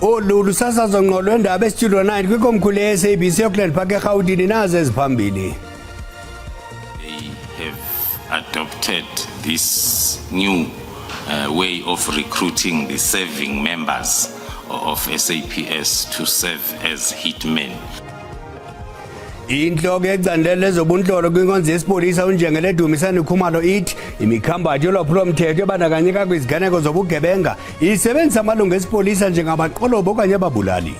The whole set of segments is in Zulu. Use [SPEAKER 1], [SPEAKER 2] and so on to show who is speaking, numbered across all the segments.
[SPEAKER 1] Olulu sasazo ngqolo endaba estudio 9 kwikomkhulu ye-SABC eAuckland Park eGauteng nazo eziphambili.
[SPEAKER 2] They have adopted this new way of recruiting the serving members of SAPS to serve as hitmen.
[SPEAKER 1] Inhloko yecandelo lezobunhlolo kwinkonzo yesipolisa uNjengele Dumisani Khumalo ithi imikhambathi yolwaphulomthetho ebandakanyeka kwiziganeko zobugebenga isebenzisa amalungu esipolisa njengabaqolobo okanye ababulali.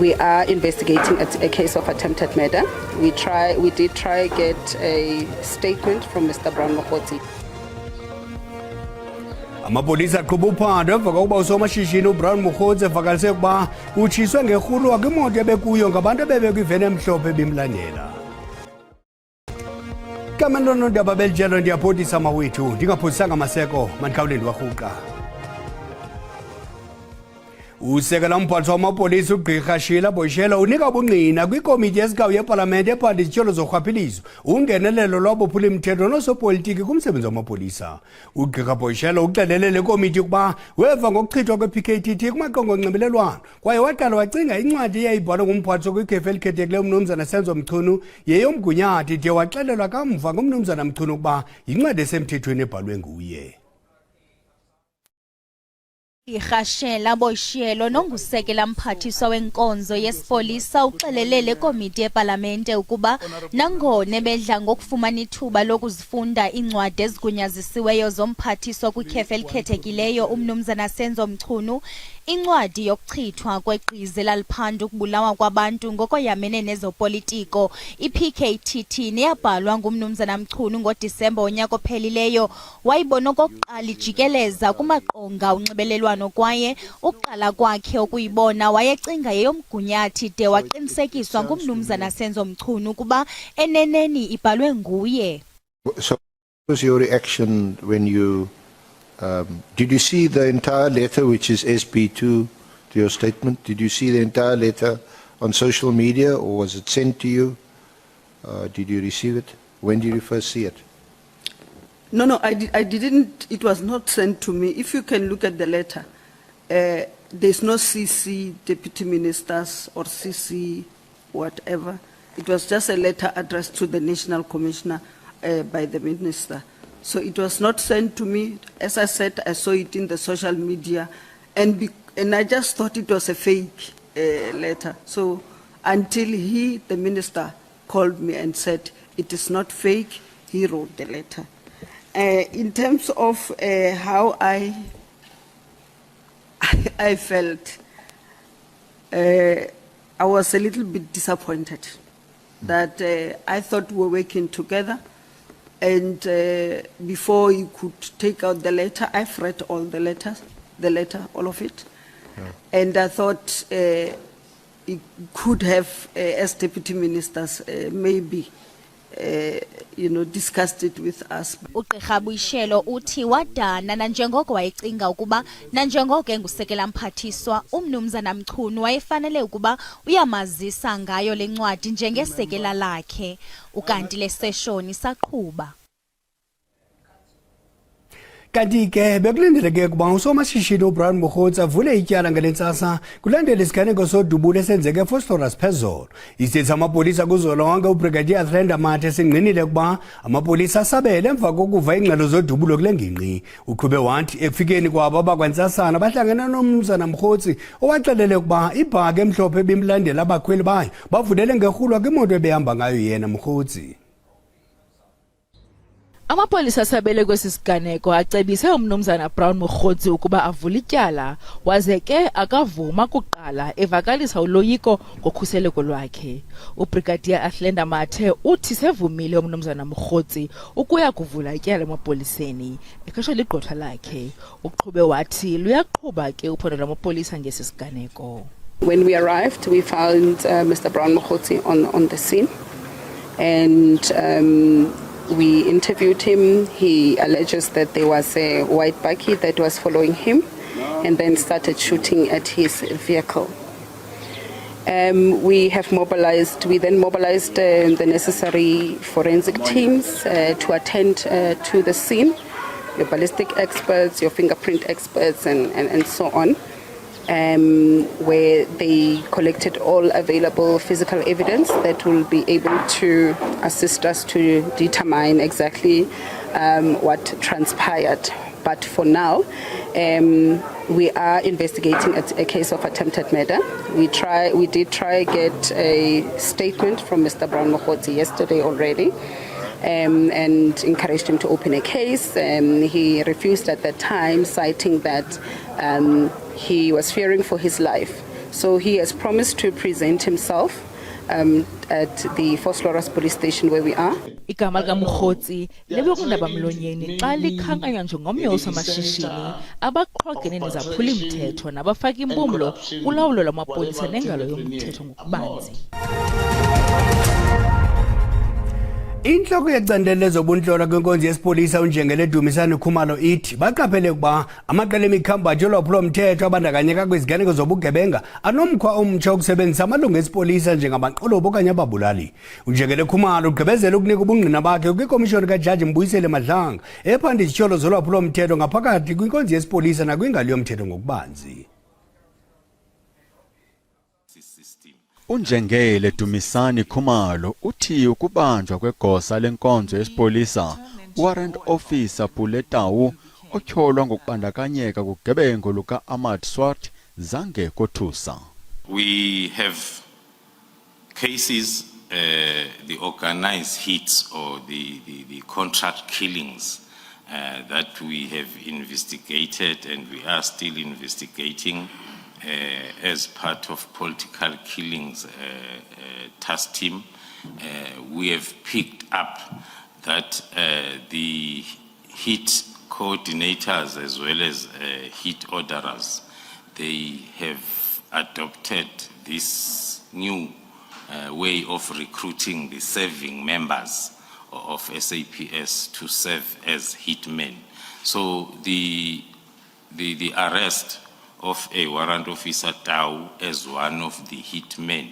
[SPEAKER 3] We are investigating a case of attempted murder. We did try get a statement from Mr. Brown Mokhotsi.
[SPEAKER 1] Amapolisa aqhuba uphando emva kokuba usomashishini uBrown Mokhotsi evakalise ukuba utshiswe ngerhulu kwimoto ebekuyo ngabantu ebebekwiveni emhlophe bimlandela. Kamanono ndaba belijelo ndiyaphothisa mawethu ndingaphotisanga amaseko mandikhawule ndiwarhuqa. Usekela umphathiswa wamapolisa uGqirha Sheila Boyishela unika ubungqina kwikomiti yesikawu yepalamente ephanda izityholo zorhwaphilizo ungenelelo lwabophula imithetho noosopolitiki kumsebenzi wamapolisa. uGqirha Boyishela uxelele le komiti ukuba weva ngokuchithwa kwe-PKTT kumaqonga onxibelelwano kwaye waqala wacinga incwadi eyayibhalwe ngumphathiswa kwikhefu elikhethekileyo uMnumzana Senzo Mchunu yeyomgunyathi de waxelelwa kamva nguMnumzana Mchunu ukuba yincwadi esemthethweni ebhalwe nguye.
[SPEAKER 4] Sheila Boyishela nongusekela mphathiswa wenkonzo yesipolisa uxelele le komiti yepalamente ukuba nangone bedla ngokufumana ithuba lokuzifunda incwadi ezigunyazisiweyo zomphathiswa kwikhefu elikhethekileyo uMnumzana Senzo Mchunu, incwadi yokuchithwa kweqize laliphanda ukubulawa kwabantu ngokoyamene nezopolitiko iPKTT neyabhalwa nguMnumzana Mchunu ngoDisemba onyaka ophelileyo wayibona okokuqala ijikeleza kumaqonga onxibelelwano kwaye uqala kwakhe ukuyibona wayecinga yeyomgunyathi de waqinisekiswa nguMnumzana Senzo Mchunu kuba eneneni ibhalwe nguye.
[SPEAKER 5] So what was your reaction when you did you see the entire letter, which is SP2 to your statement? Did you see the entire letter on social media, or was it sent to you? Did you receive it? When did you first see it?
[SPEAKER 6] No, I didn't. It was not sent to me. If you can look at the letter, there's no CC deputy ministers or CC whatever. It was just a letter addressed to the National Commissioner by the minister. So it was not sent to me. As I said, I saw it in the social media, and I just thought it was a fake letter. So until the minister, called me and said it is not fake, he wrote the letter. In terms of how I felt, I was a little bit disappointed that I thought we were working together. And before you could take out the letter, I've read all the letter, all of it. Yeah. And I thought it could have, as deputy ministers, maybe, discussed it with us.
[SPEAKER 4] uGqirha Boyishela uthi wadana nanjengoko wayecinga ukuba nanjengoko engusekela mphathiswa uMnumzana Mchunu wayefanele ukuba uyamazisa ngayo lencwadi njengesekela lakhe ukanti le session isaqhuba.
[SPEAKER 1] Kanti ke bekulindeleke ukuba usomashishini uBrown Mokhotsi avule ityala ngalentsasa kulandela isiganeko sodubulo esenzeke eFosforus phezolo. Isithi amapolisa kuzolonke uBrigadier Athlenda Mathe singqinile ukuba amapolisa asabele emva kokuva ingxelo zodubulo kule ngingqi. Uqhube wathi ekufikeni kwabo abakwantsasana bahlangene noMnumzana Mokhotsi owaxelele ukuba ibhaki emhlophe bimlandela abakhweli bayo bavulele ngerhulwa kwimoto ebehamba ngayo yena Mokhotsi.
[SPEAKER 7] Amapolisa asabele kwesi siganeko acebise uMnumzana Brown Mokhotsi ukuba avule ityala waze ke akavuma kuqala evakalisa uloyiko ngokhuseleko lwakhe. uBrigadier Athlenda Mathe uthi sevumile uMnumzana Mokhotsi ukuya kuvula ityala emapoliseni ekhashwe ligqwetha lakhe. Uqhube wathi luyaqhuba ke uphando lwamapolisa ngesi siganeko.
[SPEAKER 3] When we arrived, we found Mr. Brown Mokhotsi on the scene, and we interviewed him. He alleges that there was a white bakkie that was following him and then started shooting at his vehicle. We then mobilized the necessary forensic teams to attend to the scene, your ballistic experts, your fingerprint experts, and so on. where they collected all available physical evidence that will be able to assist us to determine exactly what transpired. But for now, we are investigating a case of attempted murder. We did try get a statement from Mr. Brown Mokhotsi yesterday already, and encouraged him to open a case. He refused at that time, citing that he was fearing for his life. So he has promised to present himself at the Vosloorus police station where we are.
[SPEAKER 7] Igama lika Mokhotsi lebekundaba mlonyeni xa likhankanywa njengomnye wosomashishini abaqhogene nezaphuli-mthetho nabafaka impumlo kulawulo lwamapolisa nengalo yomthetho ngokubanzi.
[SPEAKER 1] Inhloko yecandelo lezobuntlola kwenkonzo yesipolisa uNjengele Dumisani Khumalo ithi baqaphele ukuba amaqela emikhambajo lwaphulomthetho abandakanyeka kwiziganeko zobugebenga anomkhwa omtsha wokusebenzisa amalungu esipolisa njengamaqolobo okanye ababulali. uNjengele Khumalo ugqibezela ukunika ubungqina bakhe kwikomishoni kaJaji Mbuyisele Madlanga ephanda izityholo zolwaphulomthetho ngaphakathi kwinkonzo yesipolisa nakwingalo yomthetho ngokubanzi.
[SPEAKER 8] uNjengele Dumisani Khumalo uthi ukubanjwa kwegosa lenkonzo yesipolisa warrant officer Puletau otyholwa ngokubandakanyeka kugebengo luka Ahmad Swart zange kothusa.
[SPEAKER 2] We have cases, the organized hits or the contract killings that we have investigated and we are still investigating as part of political killings task team. We have picked up that the hit coordinators as well as hit orderers, they have adopted this new way of recruiting the serving members of SAPS to serve as hitmen. So the arrest of a warrant officer Tau as one of the hitmen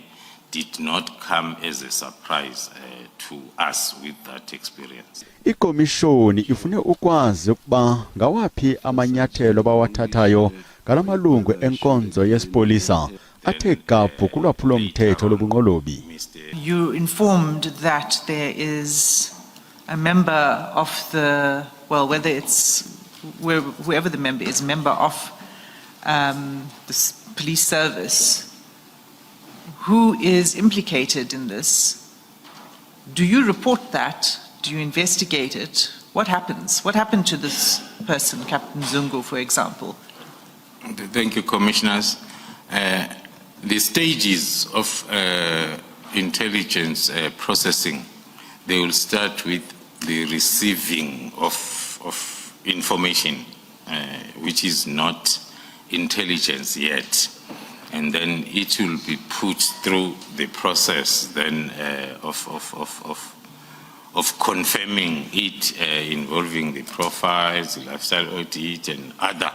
[SPEAKER 2] did not come as a surprise to us with that experience.
[SPEAKER 8] Ikomishoni ifune ukwazi ukuba ngawaphi amanyathelo bawathathayo ngalamalungu enkonzo yesipolisa athe gabhu kulwaphulomthetho lobunqolobi.
[SPEAKER 9] You informed that there is a member of the, well, whether it's whoever the member is, member of the police service who is implicated in this. Do you report that? Do you investigate it? What happens? What happened to this person, Captain Zungu, for example?
[SPEAKER 2] Thank you, Commissioners. The stages of intelligence processing, they will start with the receiving of information, which is not intelligence yet, and then it will be put through the process then of confirming it, involving the profiles, the lifestyle audit, and other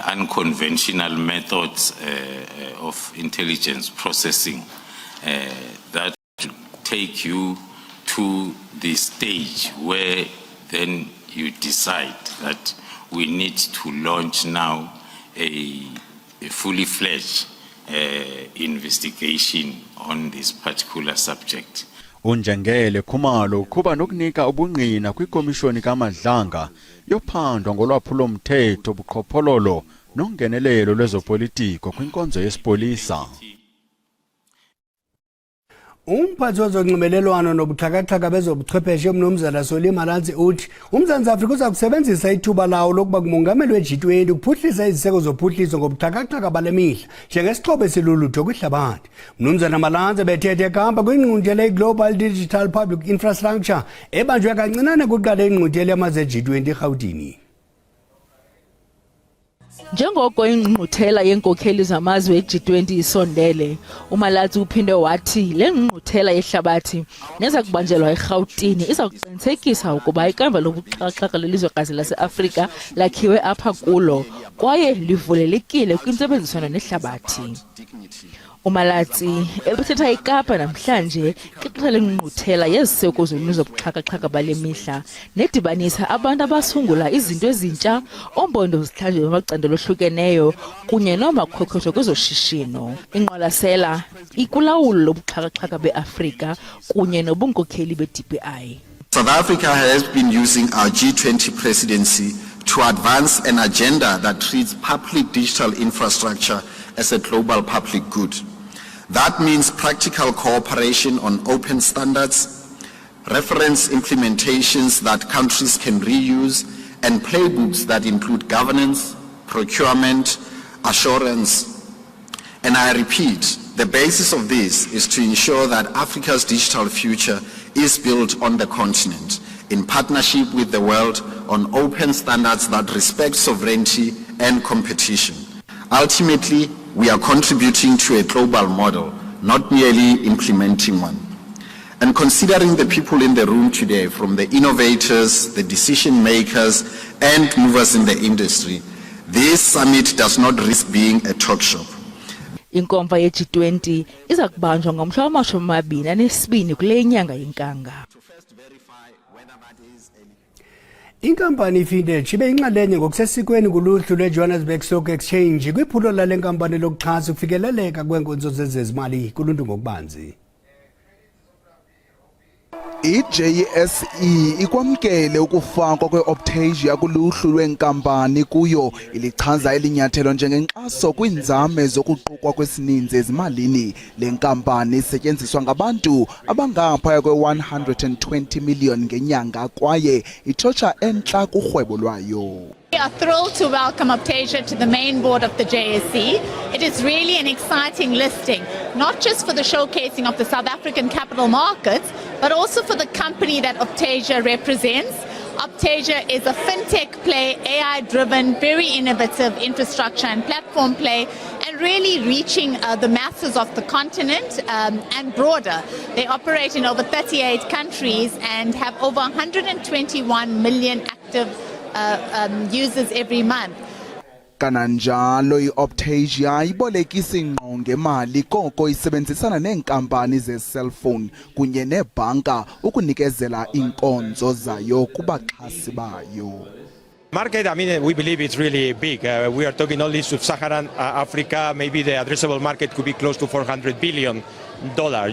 [SPEAKER 2] unconventional methods of intelligence processing that will take you to the stage where then you decide that we need to launch now a fully fledged investigation on this particular subject.
[SPEAKER 8] uNjengele Khumalo uqhuba nokunika ubungqina kwikomishoni kaMadlanga yophando ngolwaphulomthetho buqhophololo nongenelelo lwezopolitiko kwinkonzo yesipolisa.
[SPEAKER 1] Umphathi wezonxibelelwano nobuxhakaxhaka bezobuchwepheshe uMnumzana Solima Malanzi uthi uMzantsi Afrika uza kusebenzisa ithuba lawo lokuba kumongameli we-G20 kuphuhlisa iziseko zophuhliso ngobuxhakaxhaka bale mihla njengesixhobo esilulutho kwihlabathi. uMnumzana Malanzi bethethe eKapa kwingqungquthela iGlobal Digital Public Infrastructure ebanjwe kancinane kuqala ingqungquthela yamazwe e-G20 eRhawutini.
[SPEAKER 7] Njengoko ingqungquthela yenkokheli zamazwe e-G20 isondele, uMalatsi uphinde wathi le ngqungquthela yehlabathi neza kubanjelwa eRhawutini iza kuqinisekisa ukuba ikamva lobuxhakaxhaka lelizwekazi lase-Afrika lakhiwe apha kulo kwaye livulelekile kwintsebenziswano nehlabathi. uMalatsi ebethetha eKapa namhlanje xexesha lengqungquthela yeziseko zoluntu zobuxhaka-xhaka bale mihla nedibanisa abantu abasungula izinto ezintsha, oombondo zihlanjwe bamacandelo ohlukeneyo kunye noomakhokhosho kwezoshishino. Inqwalasela ikulawulo lobuxhaka-xhaka beAfrika kunye nobunkokheli be-DPI.
[SPEAKER 10] South Africa has been using our G20 presidency to advance an agenda that treats public digital infrastructure as a global public good. That means practical cooperation on open standards, reference implementations that countries can reuse, and playbooks that include governance, procurement, assurance. And I repeat, the basis of this is to ensure that Africa's digital future is built on the continent in partnership with the world on open standards that respect sovereignty and competition. Ultimately, we are contributing to a global model, not merely implementing one. And considering the people in the room today, from the innovators, the decision makers, and movers in the industry, this summit does not risk being a talk shop.
[SPEAKER 7] Inkomfa ye-G20 iza kubanjwa ngomhla wama-22 kule nyanga yenkanga.
[SPEAKER 1] Inkampani iFintech ibe inxalenye ngokusesikweni kuluhlu lweJohannesburg Stock Exchange kwiphulo lale nkampani lokuxhasa ukufikeleleka kweenkonzo zezimali kuluntu ngokubanzi.
[SPEAKER 11] iJSE ikwamkele ukufakwa kweOptasia kuluhlu lwenkampani kuyo ilichaza elinyathelo njengenkxaso kwiinzame zokuqukwa kwesininzi ezimalini. Le nkampani isetyenziswa ngabantu abangaphaya kwe-120 million ngenyanga kwaye itshotsha entla kurhwebo lwayo.
[SPEAKER 12] We are thrilled to welcome Optasia to the main board of the JSE. It is really an exciting listing, not just for the showcasing of the South African capital markets, but also for the company that Optasia represents. Optasia is a fintech play, AI-driven, very innovative infrastructure and platform play, and really reaching the masses of the continent and broader. They operate in over 38 countries and have over 121 million active users every month.
[SPEAKER 11] Kananjalo iOptasia ibolekisa ingqo ngemali koko isebenzisana neenkampani ze-cellphone kunye neebhanka ukunikezela iinkonzo zayo kubaxhasi bayo.
[SPEAKER 13] Market, I mean, we believe it's really big. We are talking only sub-Saharan Africa. Maybe the addressable market could be close to $400 billion.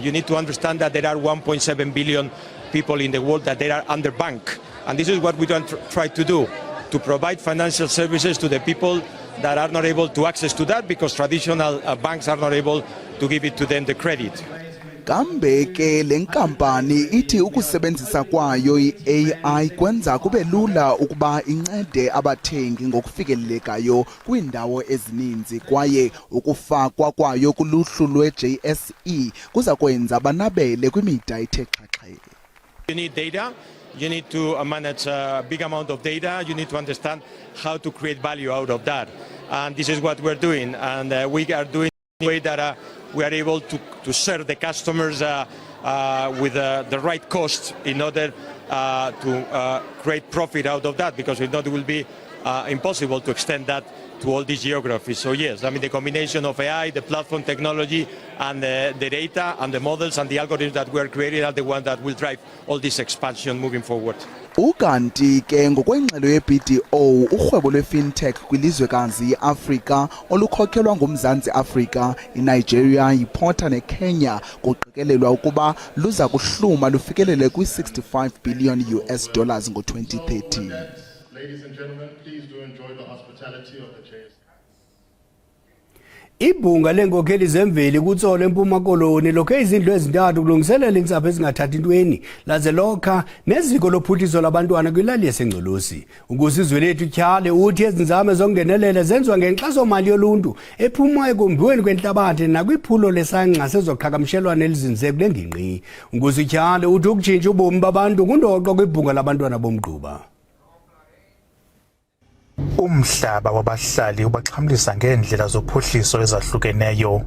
[SPEAKER 13] You need to understand that there are 1.7 billion people in the world that they are underbanked. And this is what we don't try to do, to provide financial services to the people that are not able to access to that because traditional banks are not able to give it to them the credit.
[SPEAKER 11] Kambe ke le nkampani ithi ukusebenzisa kwayo i-AI kwenza kube lula ukuba incede abathengi ngokufikelelekayo kwiindawo ezininzi kwaye ukufakwa kwayo kuluhlu lwe-JSE kuza kwenza banabele kwimida ethe xhaxhe.
[SPEAKER 13] You need data. You need to manage a big amount of data. You need to understand how to create value out of that. And this is what we're doing. And we are doing in a way that we are able to serve the customers with the right cost in order to create profit out of that, because if not, it will be impossible to extend that to all these geographies. So yes, I mean, the combination of AI, the platform technology, and the data and the models and the algorithms that we are creating are the ones that will drive all this expansion moving forward.
[SPEAKER 11] Ukanti ke ngokwengxelo ye-BDO urhwebo lwe-fintech kwilizwekazi iAfrika olukhokhelwa ngumZantsi Afrika, iNigeria, iPorta neKenya kuqikelelwa ukuba luza kuhluma lufikelele kwi-$65 billion ngo-2030.
[SPEAKER 14] Ladies and gentlemen, please do enjoy the hospitality of the JSE.
[SPEAKER 1] Ibhunga lenkokheli zemveli kutsolo eMpuma Koloni lokho izindlu ezintathu kulungiselela intsapho ezingathathi intweni laze lokha neziko lophuthiso labantwana kwilali yaseNgcolosi. Ukusizwe lethu Tyhale uthi ezinzame zokungenelela zenziwa ngenxaso mali yoluntu ephuma ekombiweni kwenhlabathi nakwiphulo lesangqa sezoqhakamshelwana elizinze kule ngingqi. Ukusizwe uthi ukutshintsha ubomi babantu kundoqo kwibhunga labantwana bomgquba.
[SPEAKER 15] Umhlaba wabahlali ubaxhamlisa ngeendlela zophuhliso ezahlukeneyo.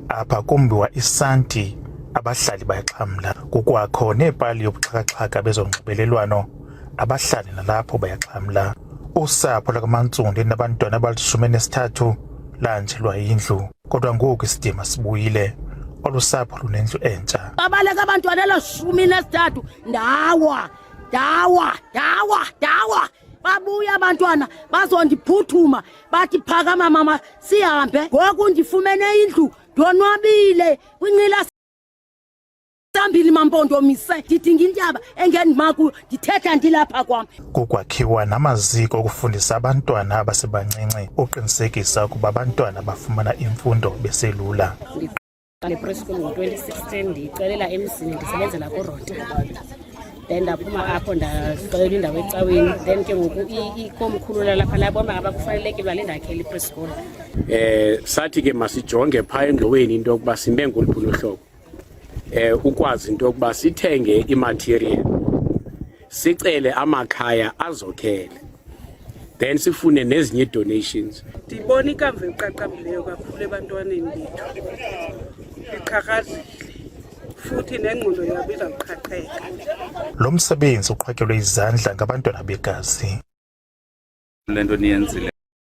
[SPEAKER 15] Apha kumbiwa isanti abahlali bayaxhamla. Kukwakho nepali yobuxhakaxhaka bezonxibelelwano abahlali nalapho bayaxhamla. Usapho lakaMantsundi nabantwana abali-13 lanjelwa yindlu kodwa ngoku isidima sibuyile olusapho lunendlu entsha.
[SPEAKER 16] Babaleka abantwana lo-13 dawa babuya abantwana bazondiphuthuma bathi phakama mama sihambe ngoku ndifumene indlu ndonwabile kwinqila sambili mampondomise ndidinga intaba engendimaku ndithetha ndilapha kwam.
[SPEAKER 15] Kukwakhiwa namaziko okufundisa abantwana abasebancinci uqinisekisa ukuba abantwana bafumana imfundo beselula.
[SPEAKER 17] Le preschool ngo-2016 ndiyicelela emzini ndisebenzela kuRonta. Then ndaphuma apho ndacelela indawo ecaweni. Then ke ngoku ikomkhulu lalapha labona abakufanelekile le ndakhela ipreschool.
[SPEAKER 18] Sathi ke masijonge phaa engqoweni into yokuba sime ngoluphi uhlobo. Ukwazi into yokuba sithenge imaterial. Sicele amakhaya azokhele. Then sifune nezinye donations.
[SPEAKER 19] Ndibona ikamva eqaqambileyo kakhulu ebantwaneni bethu. Iqhakazile futhi nengqondo yabo izawuqhaqheka.
[SPEAKER 15] Lo msebenzi uqhakelwe izandla ngabantwana begazi.
[SPEAKER 20] Lento niyenzile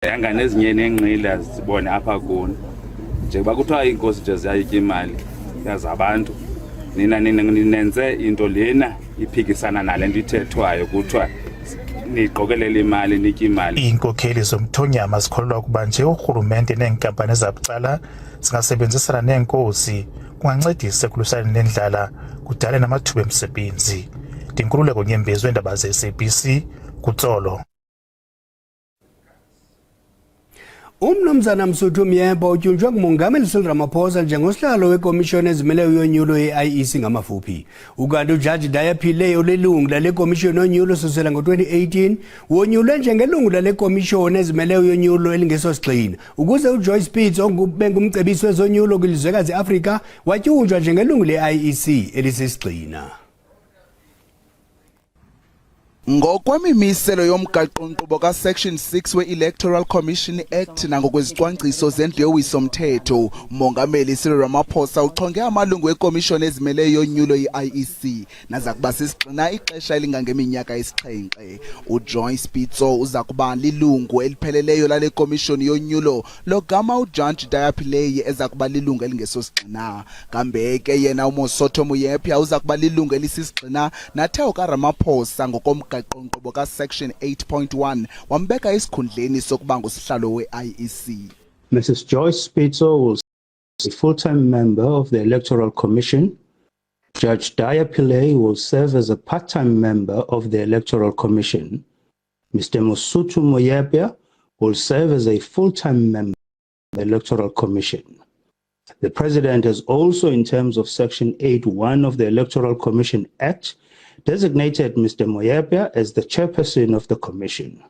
[SPEAKER 20] yanga nezinye nenqila zibone apha kuni njengoba kuthiwa inkosi nje ziyayitya imali yazabantu nina ninenze into lena iphikisana nalento ithethwayo kuthiwa niqokelela imali nitya imali.
[SPEAKER 15] Iinkokheli zomthonyama zikholelwa ukuba nje urhulumente neenkampani zabucala zingasebenzisana neenkosi kungancedisa ekuluseni nendlala kudale namathuba emisebenzi. Ndinkululeko Nyembezi weendaba ze-SABC kuTsolo.
[SPEAKER 1] Umnumzana Msuthu Myembo utyunjwe nguMongameli Cyril Ramaphosa njengosihlalo wekomishoni ezimeleyo yonyulo ye-IEC ngamafuphi. Ukanti uJaji Daya Pillay olilungu lale komishoni yonyulo susela ngo-2018 wonyulwe njengelungu lale komishoni ezimeleyo yonyulo elingesosigxina. Ukuze uJoyce Spitz ongumcebisi wezonyulo kwilizwekazi Afrika watyunjwa njengelungu le-IEC elisisigxina.
[SPEAKER 11] Ngokwemimiselo yomgaqo-nkqubo ka-Section 6 we-Electoral Commission Act nangokwezicwangciso zendlu yowiso-mthetho, uMongameli Cyril Ramaphosa uchonge amalungu ekomishoni ezimeleyo yonyulo ye-IEC naza kuba sisigxina ixesha elingangeminyaka esi-7. UJoyce Spitz uza kuba lilungu elipheleleyo lale komishoni yonyulo logama uJaji Daya Pillay eza kuba lilungu elingesosigxina. Kambe ke yena uMosotho Moyepia uza kuba lilungu elisisigxina nathe ukaRamaphosa ngokomgaqo nkqubo ka-Section 8.1 wambeka esikhundleni sokuba ngusihlalo we-IEC.
[SPEAKER 21] Mrs. Joyce Spitz will be a full-time member of the Electoral Commission. Judge Daya Pillay will serve as a part-time member of the Electoral Commission. Mr. Mosotho Moyepia will serve as a full-time member of the Electoral Commission. The President has also, in terms of Section 8.1 of the Electoral Commission Act, designated Mr. Moyepia as the chairperson of the commission.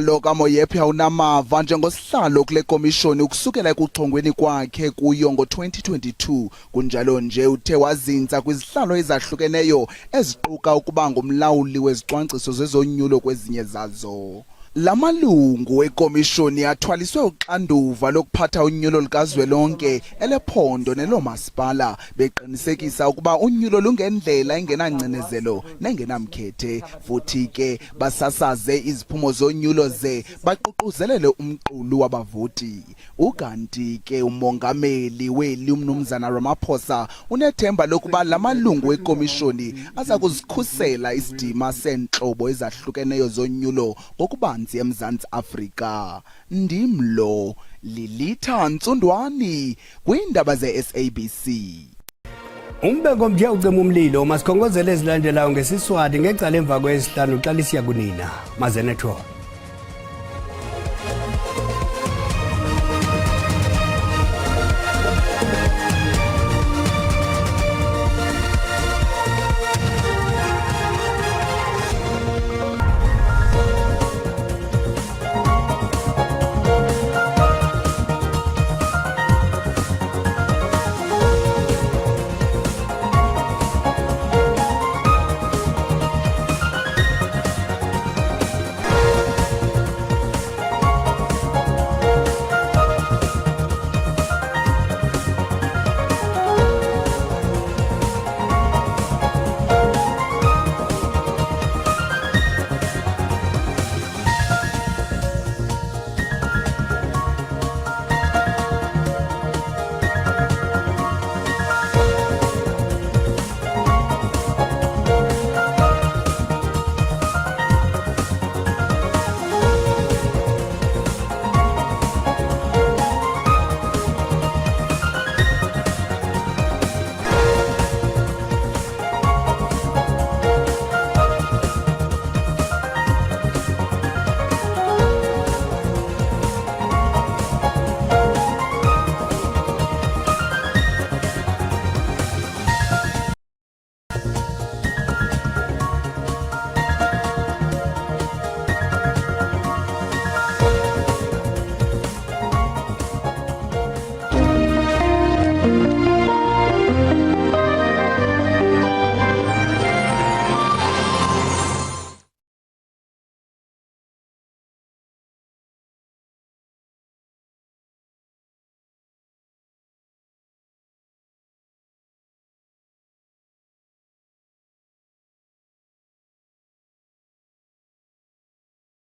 [SPEAKER 11] Lo kaMoyepia unamava njengosihlalo kule komishoni ukusukela ekuchongweni kwakhe kuyo ngo-2022. Kunjalo nje uthe wazinza kwizihlalo ezahlukeneyo eziquka ukuba ngumlawuli wezicwangciso zezonyulo kwezinye zazo. Lamalungu ekomishoni athwaliswe uxanduva lokuphatha unyulo likazwelonke elephondo nelomasipala beqinisekisa ukuba unyulo lungendlela engenangcinezelo nengenamkhethe futhi ke basasaze iziphumo zonyulo ze baququzelele umqulu wabavoti. Ukanti ke umongameli weli uMnumzana Ramaphosa unethemba lokuba lamalungu ekomishoni aza kuzikhusela isidima sentlobo ezahlukeneyo zonyulo ngokubanzi eMzantsi Afrika. Ndimlo Lilitha Ntsundwani kwiindaba ze-SABC.
[SPEAKER 1] Umbeko mthe ucima umlilo masikhongozele ezilandelayo ngeSiswati ngecala emva kwesihlanu xa lisiya kunina mazenetho.